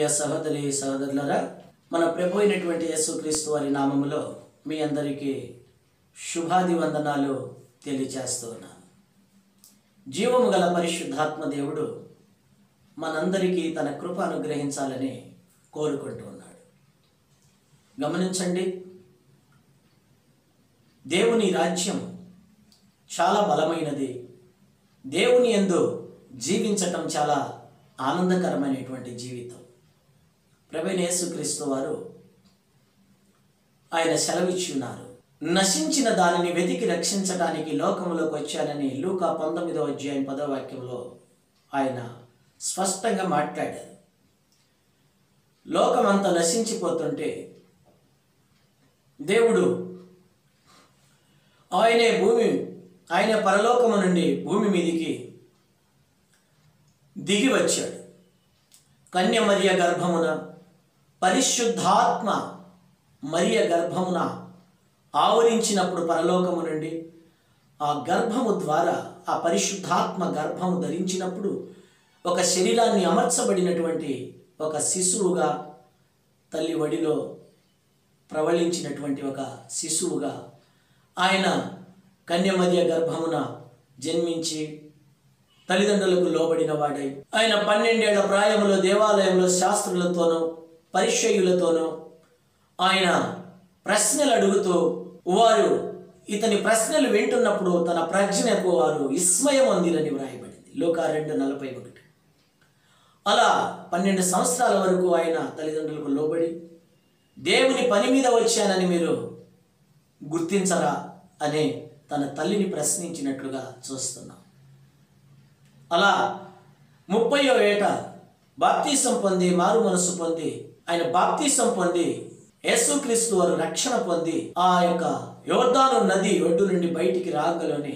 ప్రియ సహోదరి సహోదరులారా, మన ప్రభు అయినటువంటి యేసుక్రీస్తు వారి నామములో మీ అందరికీ శుభాది వందనాలు తెలియజేస్తూ ఉన్నాను. జీవము గల పరిశుద్ధాత్మ దేవుడు మనందరికీ తన కృప అనుగ్రహించాలని కోరుకుంటూ ఉన్నాడు. గమనించండి, దేవుని రాజ్యం చాలా బలమైనది. దేవుని యందు జీవించటం చాలా ఆనందకరమైనటువంటి జీవితం. ప్రభువైన యేసుక్రీస్తు వారు ఆయన సెలవిచ్చి ఉన్నారు, నశించిన దానిని వెతికి రక్షించడానికి లోకంలోకి వచ్చానని లూకా 19వ అధ్యాయం 10వ వాక్యంలో ఆయన స్పష్టంగా మాట్లాడారు. లోకమంతా నశించిపోతుంటే దేవుడు ఆయన పరలోకము నుండి భూమి మీదికి దిగి వచ్చాడు. కన్య మరియ గర్భమున, పరిశుద్ధాత్మ మరియ గర్భమున ఆవరించినప్పుడు పరలోకము నుండి ఆ గర్భము ద్వారా, ఆ పరిశుద్ధాత్మ గర్భము ధరించినప్పుడు ఒక శరీరాన్ని అమర్చబడినటువంటి ఒక శిశువుగా, తల్లి వడిలో ప్రవళించినటువంటి ఒక శిశువుగా ఆయన కన్య మరియ గర్భమున జన్మించి తల్లిదండ్రులకు లోబడిన వాడై, ఆయన 12 ఏళ్ల ప్రాయములో దేవాలయంలో శాస్త్రులతోనూ పరిచయులతోనూ ఆయన ప్రశ్నలు అడుగుతూ, వారు ఇతని ప్రశ్నలు వింటున్నప్పుడు తన ప్రజ్ఞకు వారు విస్మయం అందిరని వ్రాయబడింది లూకా 2:41. అలా 12 సంవత్సరాల వరకు ఆయన తల్లిదండ్రులకు లోబడి దేవుని పని మీద వచ్చానని మీరు గుర్తించరా అనే తన తల్లిని ప్రశ్నించినట్లుగా చూస్తున్నాం. అలా 30వ ఏట బాప్తీసం పొంది, మారు మనసు పొంది, ఆయన బాప్తీసం పొంది యేసుక్రీస్తు వారు రక్షణ పొంది ఆ యొక్క యోర్దాను నది ఒడ్డు నుండి బయటికి రాగలోనే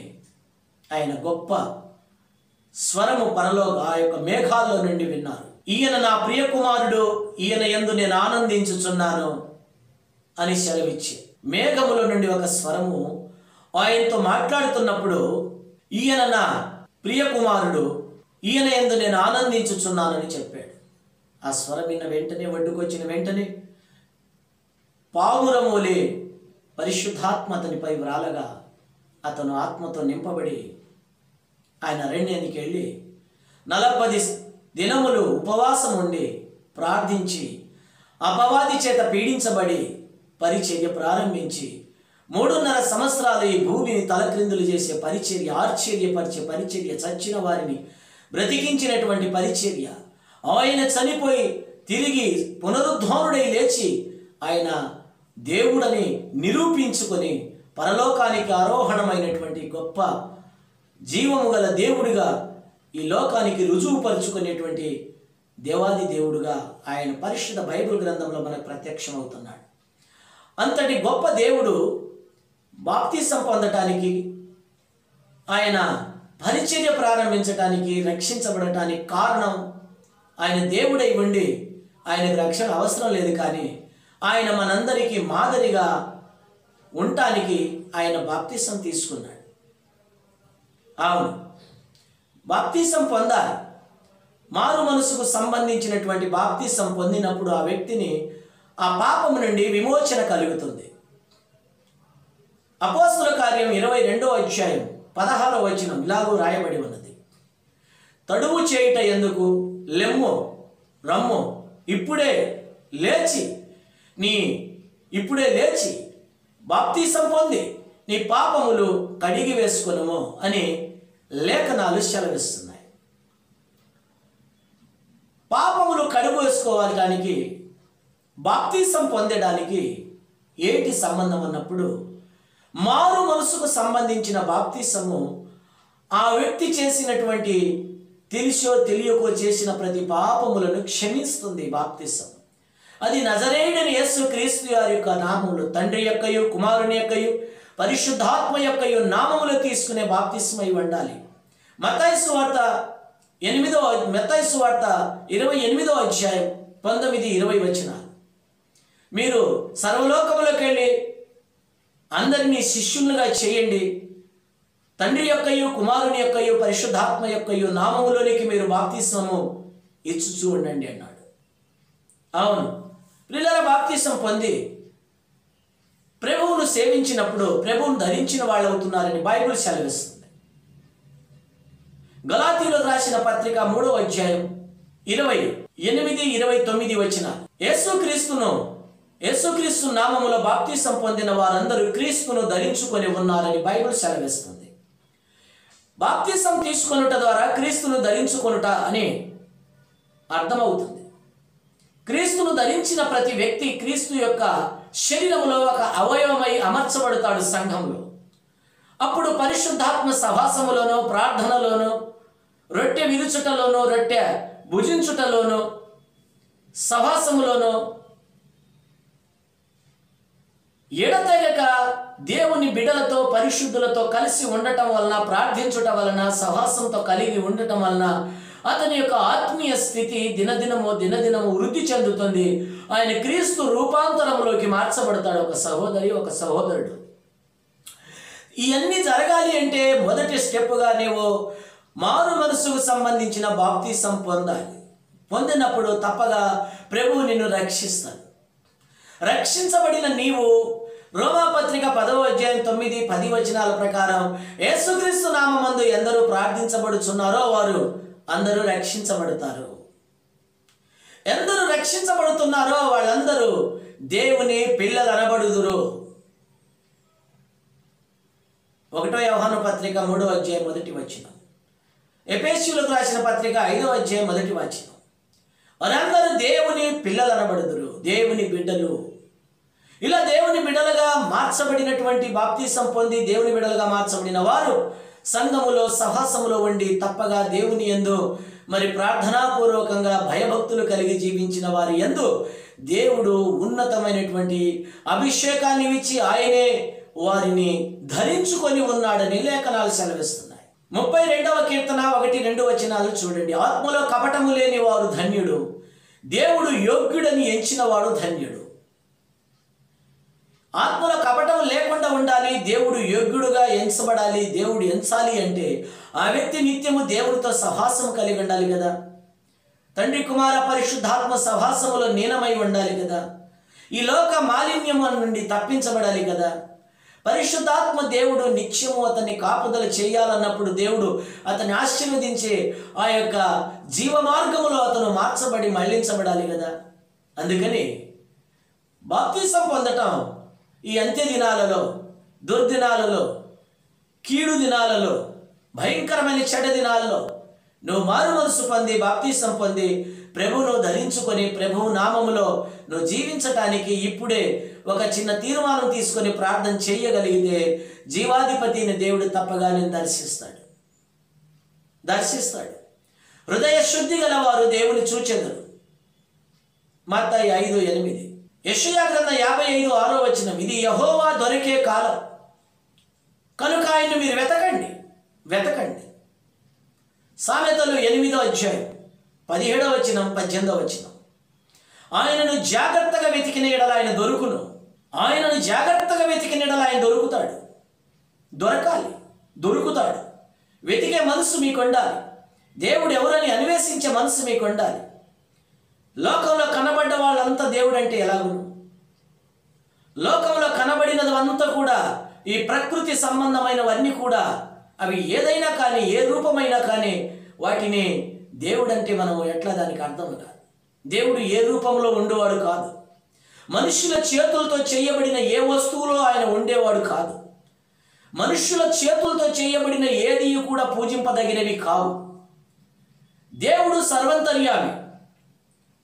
ఆయన గొప్ప స్వరము ఆ యొక్క మేఘాల్లో నుండి విన్నారు. ఈయన నా ప్రియ కుమారుడు, ఈయన యందు నేను ఆనందించుచున్నాను అని సెలవిచ్చి, మేఘముల నుండి ఒక స్వరము ఆయనతో మాట్లాడుతున్నప్పుడు, ఈయన నా ప్రియ కుమారుడు, ఈయన యందు నేను ఆనందించుచున్నానని చెప్పాడు. ఆ స్వరం విన్న వెంటనే, ఒడ్డుకొచ్చిన వెంటనే పావురమూలే పరిశుద్ధాత్మ అతనిపై వ్రాలగా అతను ఆత్మతో నింపబడి ఆయన అరణ్యానికి వెళ్ళి 40 దినములు ఉపవాసం ఉండి ప్రార్థించి అపవాది చేత పీడించబడి పరిచర్య ప్రారంభించి 3.5 సంవత్సరాలు ఈ భూమిని తలక్రిందులు చేసే పరిచర్య, ఆశ్చర్యపరిచే పరిచర్య, చచ్చిన వారిని బ్రతికించినటువంటి పరిచర్య, ఆయన చనిపోయి తిరిగి పునరుద్ధానుడై లేచి ఆయన దేవుడని నిరూపించుకొని పరలోకానికి ఆరోహణమైనటువంటి గొప్ప జీవము గల దేవుడిగా ఈ లోకానికి రుజువుపరుచుకునేటువంటి దేవాది దేవుడుగా ఆయన పరిశుద్ధ బైబిల్ గ్రంథంలో మనకు ప్రత్యక్షమవుతున్నాడు. అంతటి గొప్ప దేవుడు బాప్తిసం పొందటానికి, ఆయన పరిచర్య ప్రారంభించడానికి, రక్షించబడటానికి కారణం ఆయన దేవుడై ఉండి ఆయనకు రక్షణ అవసరం లేదు, కానీ ఆయన మనందరికీ మాదిరిగా ఉండటానికి ఆయన బాప్తిసం తీసుకున్నాడు. అవును, బాప్తిసం పొందాలి. మారు మనసుకు సంబంధించినటువంటి బాప్తిసం పొందినప్పుడు ఆ వ్యక్తిని ఆ పాపము నుండి విమోచన కలుగుతుంది. అపోస్తలుల కార్యం 22వ అధ్యాయం 16వ వచనం ఇలాగూ రాయబడి ఉన్నది, తడువు చేయుట ఎందుకు, లెమ్ము రమ్ము, ఇప్పుడే లేచి బాప్తిసం పొంది నీ పాపములు కడిగి వేసుకొనుము అని లేఖనాలు సెలవిస్తున్నాయి. పాపములు కడుగు వేసుకోవడానికి, బాప్తిసం పొందడానికి ఏంటి సంబంధం అన్నప్పుడు, మారు మనసుకు సంబంధించిన బాప్తిసము ఆ వ్యక్తి చేసినటువంటి తెలిసో తెలియకో చేసిన ప్రతి పాపములను క్షమిస్తుంది. బాప్తిసం అది నజరేయుడైన యేసుక్రీస్తు వారి యొక్క నామములు, తండ్రి యొక్కయు కుమారుని యొక్కయు పరిశుద్ధాత్మ యొక్కయు నామములు తీసుకునే బాప్తిసమై ఉండాలి. మత్తయి సువార్త 28వ అధ్యాయం 19-20 వచనాలు, మీరు సర్వలోకములకు వెళ్ళి అందరినీ శిష్యులుగా చేయండి, తండ్రి యొక్కయు కుమారుని యొక్కయు పరిశుద్ధాత్మ యొక్కయు నామములోనికి మీరు బాప్తిస్మము ఇచ్చుచూ ఉండండి అన్నాడు. అవును, ప్రియులారా, బాప్తిసం పొంది ప్రభువును సేవించినప్పుడు ప్రభువును ధరించిన వాళ్ళు అవుతున్నారని బైబిల్ సెలవిస్తుంది. గలాతీయులకు రాసిన పత్రిక 3వ అధ్యాయం 28, 29 వచనాలు. యేసుక్రీస్తు నామములో బాప్తిసం పొందిన వారందరూ క్రీస్తును ధరించుకొని ఉన్నారని బైబిల్ సెలవిస్తుంది. బాప్తిసం తీసుకొనుట ద్వారా క్రీస్తును ధరించుకొనుట అని అర్థమవుతుంది. క్రీస్తును ధరించిన ప్రతి వ్యక్తి క్రీస్తు యొక్క శరీరంలో ఒక అవయవమై అమర్చబడతాడు సంఘంలో. అప్పుడు పరిశుద్ధాత్మ సహవాసములోనో, ప్రార్థనలోనో, రొట్టె విరుచుటలోనో, రొట్టె భుజించుటలోనో, సహవాసములోనో ఎడతెగక దేవుని బిడ్డలతో పరిశుద్ధులతో కలిసి ఉండటం వలన, ప్రార్థించుట వలన, సహవాసంతో కలిగి ఉండటం వలన అతని యొక్క ఆత్మీయ స్థితి దినదినము వృద్ధి చెందుతుంది. ఆయన క్రీస్తు రూపాంతరంలోకి మార్చబడతాడు. ఒక సహోదరి, ఒక సహోదరుడు. ఇవన్నీ జరగాలి అంటే మొదటి స్టెప్గా నీవు మారు మనసుకు సంబంధించిన బాప్తిసం పొందాలి. పొందినప్పుడు తప్పగా ప్రభువు నిన్ను రక్షిస్తాడు. రక్షించబడిన నీవు రోమాపత్రిక 10వ అధ్యాయం 9, 10 వచనాల ప్రకారం యేసుక్రీస్తు నామమందు ఎందరూ ప్రార్థించబడుచున్నారో వారు అందరూ రక్షించబడతారు. ఎందరూ రక్షించబడుతున్నారో వాళ్ళందరూ దేవుని పిల్లలు అనబడుదురు. 1వ యోహాను పత్రిక 3వ అధ్యాయం 1 వచనం, ఎఫెసీయులకు రాసిన పత్రిక 5వ అధ్యాయం 1 వచనం. వారందరూ దేవుని పిల్లలు అనబడుదురు, దేవుని బిడ్డలు. ఇలా దేవుని బిడ్డలుగా మార్చబడినటువంటి, బాప్తిసం పొంది దేవుని బిడ్డలుగా మార్చబడిన వారు సంఘములో, సహవాసములో ఉండి తప్పగా దేవుని యందు ప్రార్థనాపూర్వకంగా భయభక్తులు కలిగి జీవించిన వారి యందు దేవుడు ఉన్నతమైనటువంటి అభిషేకాన్ని ఇచ్చి ఆయనే వారిని ధరించుకొని ఉన్నాడని లేఖనాలు సెలవిస్తున్నాయి. 32వ కీర్తన 1-2 వచనాలు చూడండి. ఆత్మలో కపటము లేని వారు ధన్యుడు, దేవుడు యోగ్యుడని ఎంచిన వాడు ధన్యుడు. ఆత్మలో కపటం లేకుండా ఉండాలి, దేవుడు యోగ్యుడుగా ఎంచబడాలి. దేవుడు ఎంచాలి అంటే ఆ వ్యక్తి నిత్యము దేవుడితో సహవాసం కలిగి ఉండాలి కదా. తండ్రి, కుమార, పరిశుద్ధాత్మ సహవాసములో లీనమై ఉండాలి కదా. ఈ లోక మాలిన్యము నుండి తప్పించబడాలి కదా. పరిశుద్ధాత్మ దేవుడు నిత్యము అతన్ని కాపుదల చేయాలన్నప్పుడు దేవుడు అతన్ని ఆశీర్వదించే ఆ యొక్క జీవ మార్గములో అతను మార్చబడి మళ్లించబడాలి కదా. అందుకని బాప్తిసం పొందటం ఈ అంత్య దినాలలో, దుర్దినాలలో, కీడు దినాలలో, భయంకరమైన చెడ్డ దినాలలో నువ్వు మారు మనసు పొంది బాప్తిసం పొంది ప్రభువును ధరించుకొని ప్రభువు నామములో నువ్వు జీవించటానికి ఇప్పుడే ఒక చిన్న తీర్మానం తీసుకొని ప్రార్థన చేయగలిగితే జీవాధిపతిని దేవుడు తప్పగా నేను దర్శిస్తాడు. హృదయ శుద్ధి గల వారు దేవుని చూచెదరు. మత్తయి 5:8. యెషయా గ్రంథం 55:6 వచనం, ఇది యెహోవా దొరికే కాలం కనుక ఆయన్ని మీరు వెతకండి. సామెతలు 8వ అధ్యాయం 17వ వచనం, 18వ వచనం, ఆయనను జాగ్రత్తగా వెతికిన యెడల ఆయన దొరుకును. ఆయనను జాగ్రత్తగా వెతికిన యెడల ఆయన దొరుకుతాడు. వెతికే మనసు మీకు ఉండాలి. దేవుడు ఎవరని అన్వేషించే మనసు మీకు ఉండాలి. లోకంలో కనబడ్డ వాళ్ళంతా దేవుడు అంటే ఎలాగును? లోకంలో కనబడినది అంతా కూడా ఈ ప్రకృతి సంబంధమైనవన్నీ కూడా అవి ఏదైనా కానీ, ఏ రూపమైనా కానీ వాటిని దేవుడు అంటే మనం ఎట్లా దానికి అర్థం కాదు. దేవుడు ఏ రూపంలో ఉండేవాడు కాదు. మనుషుల చేతులతో చేయబడిన ఏ వస్తువులో ఆయన ఉండేవాడు కాదు. మనుషుల చేతులతో చేయబడిన ఏది కూడా పూజింపదగినవి కావు. దేవుడు సర్వంతర్యామి.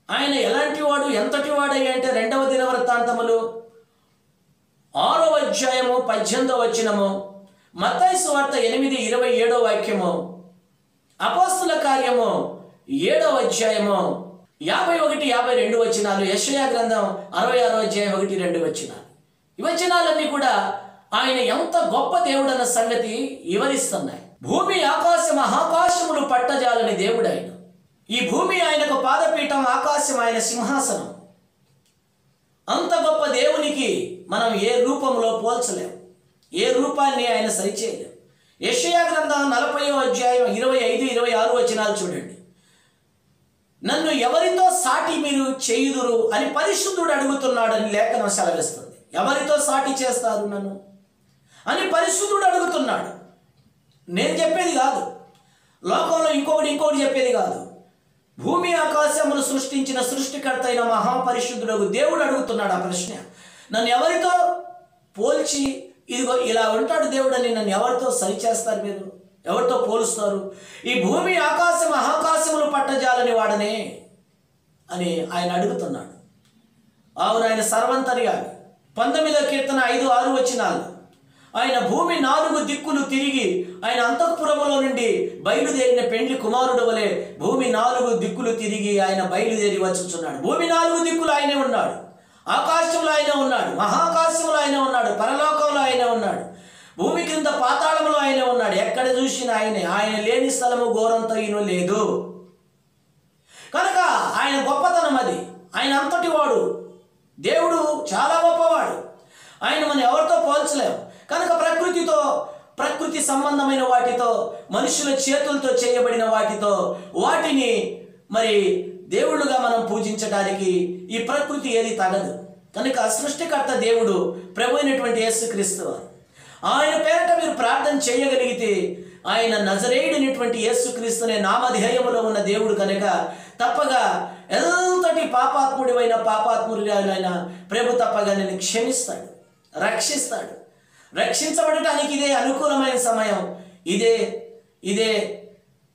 ఆయన ఎలాంటి వాడు, ఎంతటి వాడయ్య అంటే 2వ దినవృత్తాంతములు 6వ అధ్యాయము 18వ వచనము, మత్తయి సువార్త 8:27వ వాక్యము, అపోస్తుల కార్యము 7వ అధ్యాయము 51-52 వచనాలు, యెషయా గ్రంథం 66వ అధ్యాయం 1-2 వచనాలు. ఈ వచనాలన్నీ కూడా ఆయన ఎంత గొప్ప దేవుడన్న సంగతి వివరిస్తున్నాయి. భూమి ఆకాశ మహాకాశములు పట్టజాలని దేవుడు ఆయన. ఈ భూమి ఆయనకు పాదపీఠం, ఆకాశం ఆయన సింహాసనం. అంత గొప్ప దేవునికి మనం ఏ రూపంలో పోల్చలేము, ఏ రూపాన్ని ఆయన సరిచేయలేము. యెషయా గ్రంథం 40వ అధ్యాయం 25-26 వచనాలు చూడండి. నన్ను ఎవరితో సాటి మీరు చేయుదురు అని పరిశుద్ధుడు అడుగుతున్నాడని లేఖనం సెలవిస్తుంది. ఎవరితో సాటి చేస్తారు నన్ను అని పరిశుద్ధుడు అడుగుతున్నాడు. నేను చెప్పేది కాదు, లోకంలో ఇంకొకటి చెప్పేది కాదు. భూమి ఆకాశములు సృష్టించిన సృష్టికర్త అయిన మహాపరిశుద్ధుడు దేవుడు అడుగుతున్నాడు ఆ ప్రశ్న. నన్ను ఎవరితో పోల్చి ఇదిగో ఇలా ఉంటాడు దేవుడు అని నన్ను ఎవరితో సరిచేస్తారు, మీరు ఎవరితో పోలుస్తారు? ఈ భూమి ఆకాశం మహాకాశములు పట్టజాలని వాడనే అని ఆయన అడుగుతున్నాడు. అవును, ఆయన సర్వంతర్యామి. 19వ కీర్తన 5-6 వచనాలు, ఆయన భూమి 4 దిక్కులు తిరిగి ఆయన అంతఃపురములో నుండి బయలుదేరిన పెండ్లి కుమారుడు వలె భూమి 4 దిక్కులు తిరిగి ఆయన బయలుదేరి వచ్చుచున్నాడు. భూమి 4 దిక్కులు ఆయనే ఉన్నాడు. ఆకాశంలో ఆయన ఉన్నాడు, మహాకాశంలో ఆయన ఉన్నాడు, పరలోకంలో ఆయన ఉన్నాడు, భూమి క్రింద పాతాళంలో ఆయన ఉన్నాడు. ఎక్కడ చూసినా ఆయనే. ఆయన లేని స్థలము ఘోరంతయును లేదు. కనుక ఆయన గొప్పతనం అది. ఆయన అంతటి వాడు దేవుడు, చాలా గొప్పవాడు. ఆయన మనం ఎవరితో పోల్చలేము. కనుక ప్రకృతి సంబంధమైన వాటితో, మనుషుల చేతులతో చేయబడిన వాటిని మరి దేవుళ్ళుగా మనం పూజించడానికి ఈ ప్రకృతి ఏది తగదు. కనుక సృష్టికర్త దేవుడు, ప్రభు అయినటువంటి యేసుక్రీస్తు వారు. ఆయన పేరట మీరు ప్రార్థన చేయగలిగితే ఆయన నజరేయుడైనటువంటి యేసుక్రీస్తునే నామధేయములో ఉన్న దేవుడు కనుక తప్పగా ఎంతటి పాపాత్ముడైన ప్రభు తప్పగా నేను క్షమిస్తాడు, రక్షిస్తాడు. రక్షించబడటానికి ఇదే అనుకూలమైన సమయం, ఇదే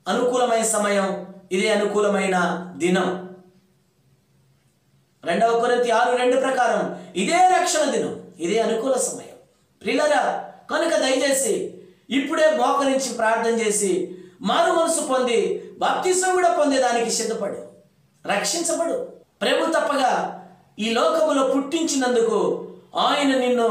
అనుకూలమైన సమయం, ఇదే అనుకూలమైన దినం. 2 కొరింథీ 6:2 ప్రకారం ఇదే రక్షణ దినం, ఇదే అనుకూల సమయం. ప్రియులారా, కనుక దయచేసి ఇప్పుడే మోకరించి ప్రార్థన చేసి మారు మనసు పొంది బాప్తిసం కూడా పొందేదానికి సిద్ధపడు, రక్షించబడు. ప్రభు తప్పగా ఈ లోకములో పుట్టించినందుకు ఆయన నిన్ను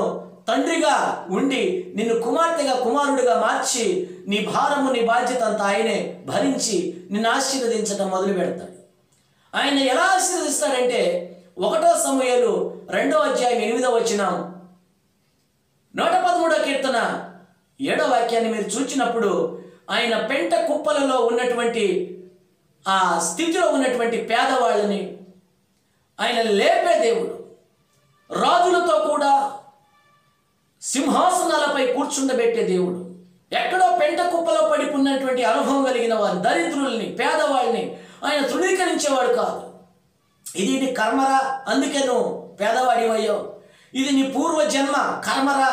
తండ్రిగా ఉండి నిన్ను కుమార్తెగా కుమారుడిగా మార్చి నీ భారము నీ బాధ్యత అంతా ఆయనే భరించి నిన్ను ఆశీర్వదించడం మొదలు పెడతాడు. ఆయన ఎలా ఆశీర్వదిస్తాడంటే 1 సమూయేలు 2వ అధ్యాయం 8వ వచనం, 113వ కీర్తన 7వ వాక్యాన్ని మీరు చూచినప్పుడు ఆయన పెంట కుప్పలలో ఉన్నటువంటి ఆ స్థితిలో ఉన్నటువంటి పేదవాళ్ళని ఆయన లేపే దేవుడు. రాజులతో కూడా సింహాసనాలపై కూర్చుండబెట్టే దేవుడు. ఎక్కడో పెంట కుప్పలో పడిపోయినటువంటి అనుభవం కలిగిన వారు, దరిద్రుల్ని, పేదవాళ్ళని ఆయన తృణీకరించేవాడు కాదు. ఇది నీ కర్మరా, అందుకే నువ్వు పేదవాడివయ్యో, ఇది నీ పూర్వ జన్మ కర్మరా,